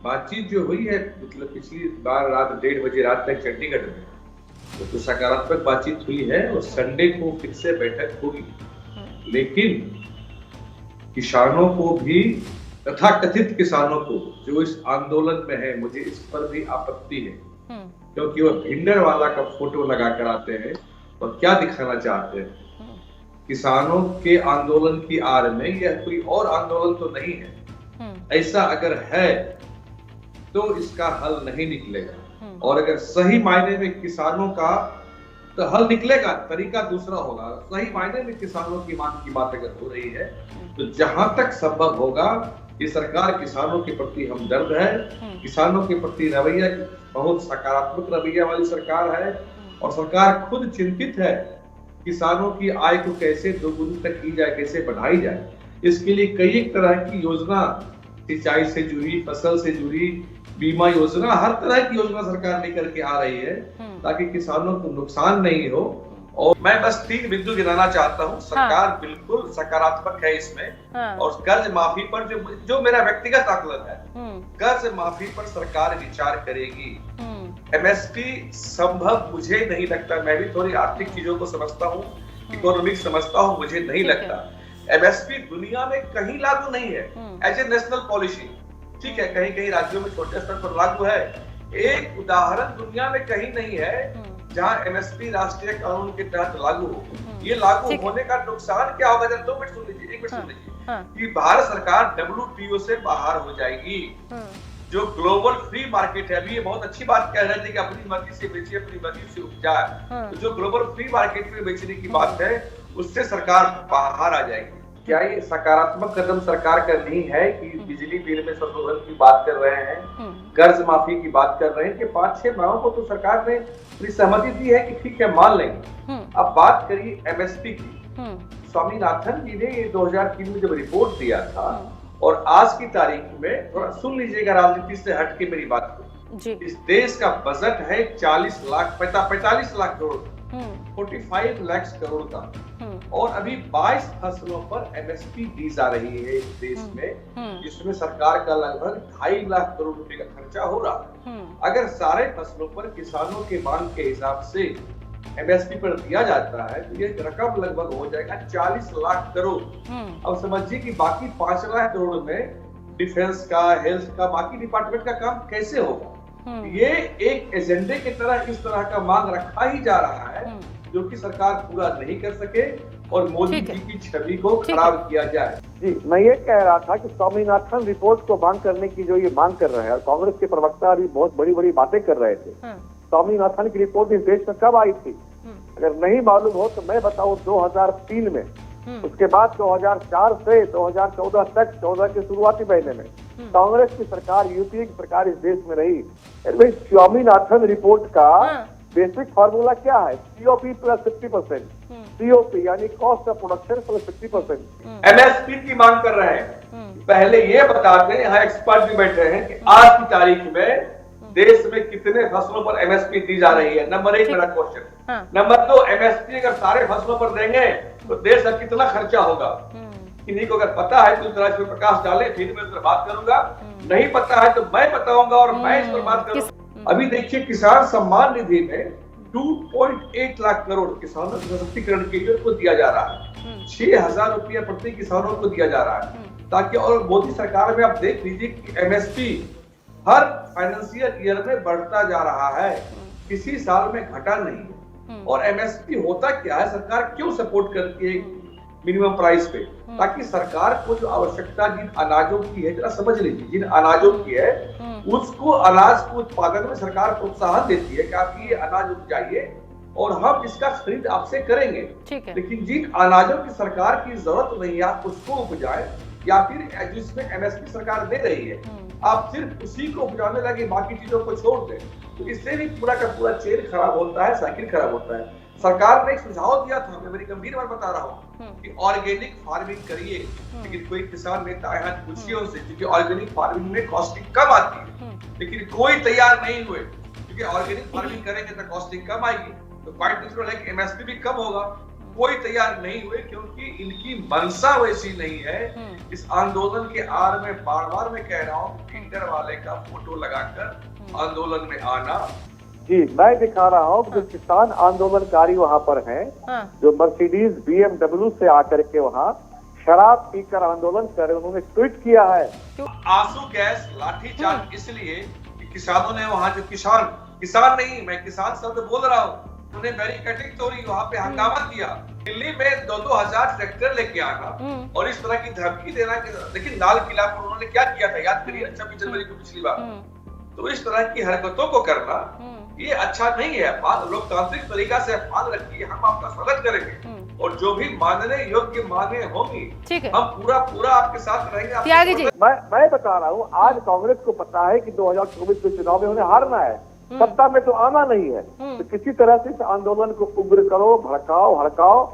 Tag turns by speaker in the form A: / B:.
A: बातचीत जो हुई है मतलब पिछली बार रात 1:30 बजे रात तक चंडीगढ़ में, तो सकारात्मक बातचीत हुई है और संडे को फिर से बैठक होगी। लेकिन किसानों को भी, तथाकथित किसानों को जो इस आंदोलन में है, मुझे इस पर भी आपत्ति है, क्योंकि वो भिंडरवाला का फोटो लगा कर आते हैं और क्या दिखाना चाहते हैं। किसानों के आंदोलन की आड़ में यह कोई और आंदोलन तो नहीं है। ऐसा अगर है तो इसका हल नहीं निकलेगा, और अगर सही मायने में किसानों का तो हल निकलेगा, तरीका दूसरा होगा। सही मायने में किसानों की मांग की बात अगर हो रही है तो जहां तक संभव होगा ये सरकार किसानों के प्रति हमदर्द है, किसानों के प्रति रवैया बहुत सकारात्मक रवैया वाली सरकार है, और सरकार खुद चिंतित है किसानों की आय को कैसे दोगुनी तक की जाए, कैसे बढ़ाई जाए। इसके लिए कई एक तरह की योजना, सिंचाई से जुड़ी, फसल से जुड़ी, बीमा योजना, हर तरह की योजना सरकार लेकर के आ रही है ताकि किसानों को नुकसान नहीं हो। और मैं बस 3 बिंदु गिनाना चाहता हूँ। सरकार बिल्कुल सकारात्मक है इसमें, और कर्ज माफी पर जो मेरा व्यक्तिगत आकलन है, कर्ज माफी पर सरकार विचार करेगी। एमएसपी संभव मुझे नहीं लगता, मैं भी थोड़ी आर्थिक चीजों को समझता हूँ, इकोनॉमिक समझता हूँ, मुझे नहीं लगता एमएसपी दुनिया में कहीं लागू नहीं है एज ए नेशनल पॉलिसी। ठीक है, कहीं कहीं राज्यों में छोटे स्तर पर लागू है। एक उदाहरण दुनिया में कहीं नहीं है जहां एमएसपी राष्ट्रीय कानून के तहत लागू हो। ये लागू होने का नुकसान क्या होगा? जरा 2 मिनट सुन लीजिए, 1 मिनट सुन लीजिए कि भारत सरकार डब्ल्यूटीओ से बाहर हो जाएगी, जो ग्लोबल फ्री मार्केट है। अभी ये बहुत अच्छी बात कह रहे थे कि अपनी मर्जी से बेचिए, अपनी मर्जी से उपजाए, तो जो ग्लोबल फ्री मार्केट में बेचने की बात है उससे सरकार बाहर आ जाएगी। क्या ये सकारात्मक कदम सरकार का नहीं है कि बिजली बिल में संशोधन की बात कर रहे हैं, कर्ज माफी की बात कर रहे हैं, कि 5-6 मांगों को तो सरकार ने पूरी सहमति दी है कि ठीक है मान लेंगे। अब बात करिए एमएसपी की। स्वामीनाथन जी ने ये 2003 में जब रिपोर्ट दिया था और आज की तारीख में, थोड़ा सुन लीजिएगा राजनीति से हटके मेरी बात को, इस देश का बजट है 45 लाख करोड़, 45 लाख करोड़ का, और अभी 22 फसलों पर एमएसपी दी जा रही है इस देश में, जिसमें सरकार का लगभग 2.5 लाख करोड़ रुपए का खर्चा हो रहा है। अगर सारे फसलों पर किसानों के मांग के हिसाब से एमएसपी पर दिया जाता है तो ये रकम लगभग हो जाएगा 40 लाख करोड़। अब समझिए कि बाकी 5 लाख करोड़ में डिफेंस का, हेल्थ का, बाकी डिपार्टमेंट का काम कैसे होगा। ये एक एजेंडे की तरह इस तरह का मांग रखा ही जा रहा है जो कि सरकार पूरा नहीं कर सके और मोदी जी की छवि को खराब किया जाए।
B: जी, मैं ये कह रहा था कि स्वामीनाथन रिपोर्ट को मांग करने की जो ये मांग कर रहे हैं, और कांग्रेस के प्रवक्ता भी बहुत बड़ी बड़ी बातें कर रहे थे। स्वामीनाथन की रिपोर्ट इस देश में कब आई थी? अगर नहीं मालूम हो तो मैं बताऊं 2003 में, उसके बाद 2004 से 2014 तक, 14 के शुरुआती महीने में कांग्रेस की सरकार, यूपीए की सरकार इस देश में रही। स्वामीनाथन रिपोर्ट का बेसिक फार्मूला क्या है? सीओपी प्लस 50%, सीओपी यानी cost of production plus 50%।
A: MSP की मांग कर रहे हैं। पहले ये बता दें, यहाँ एक्सपर्ट भी बैठे हैं, कि आज की तारीख में देश में कितने फसलों पर एमएसपी दी जा रही है। नंबर 1 मेरा क्वेश्चन। नंबर 2, एमएसपी अगर सारे फसलों पर देंगे तो देश का कितना खर्चा होगा? इन्हीं को अगर पता है तो इस तरह प्रकाश डाले, फिर मैं इस पर बात करूंगा। नहीं पता है तो मैं बताऊंगा और मैं इस पर बात करूंगा। अभी देखिए, किसान सम्मान निधि में 2.8 लाख करोड़ किसानों के सशक्तिकरण के लिए उनको दिया जा रहा है। 6,000 रुपया प्रति किसानों को दिया जा रहा है ताकि, और मोदी सरकार में आप देख लीजिए कि एमएसपी हर फाइनेंशियल ईयर में बढ़ता जा रहा है, किसी साल में घटा नहीं है। और एमएसपी होता क्या है, सरकार क्यों सपोर्ट करती है मिनिमम प्राइस पे? ताकि सरकार को जो आवश्यकता जिन अनाजों की है, जरा समझ लीजिए, जिन अनाजों की है उसको, अनाज को उत्पादन में सरकार प्रोत्साहन देती है कि आप ये अनाज उपजाइए और हम इसका खरीद आपसे करेंगे। लेकिन जिन अनाजों की सरकार की जरूरत नहीं है आप उसको उपजाएं, या फिर जिसमें एमएसपी सरकार दे रही है आप सिर्फ उसी को उपजाने लगे, बाकी चीजों को छोड़ दें, तो इससे भी पूरा का पूरा चेन खराब होता है, साइकिल खराब होता है। सरकार ने एक सुझाव दिया था, मैं बड़ी गंभीर बात बता रहा हूँ, कि ऑर्गेनिक फार्मिंग करिए। लेकिन कोई किसान नेता है पूछिए उनसे, क्योंकि ऑर्गेनिक फार्मिंग में कॉस्टिंग कम आती है, लेकिन कोई तैयार नहीं हुए, क्योंकि ऑर्गेनिक फार्मिंग करेंगे तो कॉस्टिंग कम आएगी, तो पॉइंट नेचुरल है कि एमएसपी भी कम होगा। कोई तैयार नहीं हुए, क्योंकि इनकी मंशा वैसी नहीं है। इस आंदोलन के आड़ में बार बार मैं कह रहा हूँ, ट्विटर वाले का फोटो लगाकर आंदोलन में आना।
B: जी, मैं दिखा रहा हूँ जो किसान आंदोलनकारी वहाँ पर हैं, जो मर्सिडीज BMW से आकर के वहाँ शराब पीकर आंदोलन कर रहे, उन्होंने ट्वीट किया है
A: आंसू गैस लाठीचार्ज इसलिए कि किसानों ने वहाँ जो किसान नहीं, मैं किसान शब्द बोल रहा हूँ, उन्हें बैरिकेडिंग तोड़ी, वहाँ पे हंगामा किया। दिल्ली में 2-2 हजार ट्रैक्टर लेके आना और इस तरह की धमकी देना। लेकिन लाल किला पर उन्होंने क्या किया था, याद करिए 26 जनवरी को पिछली बार। तो इस तरह की हरकतों को करना ये अच्छा नहीं है। लोकतांत्रिक तरीका से मान रखिए, हम आपका स्वागत करेंगे और जो भी मानने योग्य मांगे होंगी हम पूरा आपके साथ रहेंगे।
B: त्यागी जी, मैं बता रहा हूँ, आज कांग्रेस को पता है कि 2024 के चुनाव में उन्हें हारना है, सत्ता में तो आना नहीं है। तो किसी तरह से इस आंदोलन को उग्र करो, भड़काओ, हड़काओ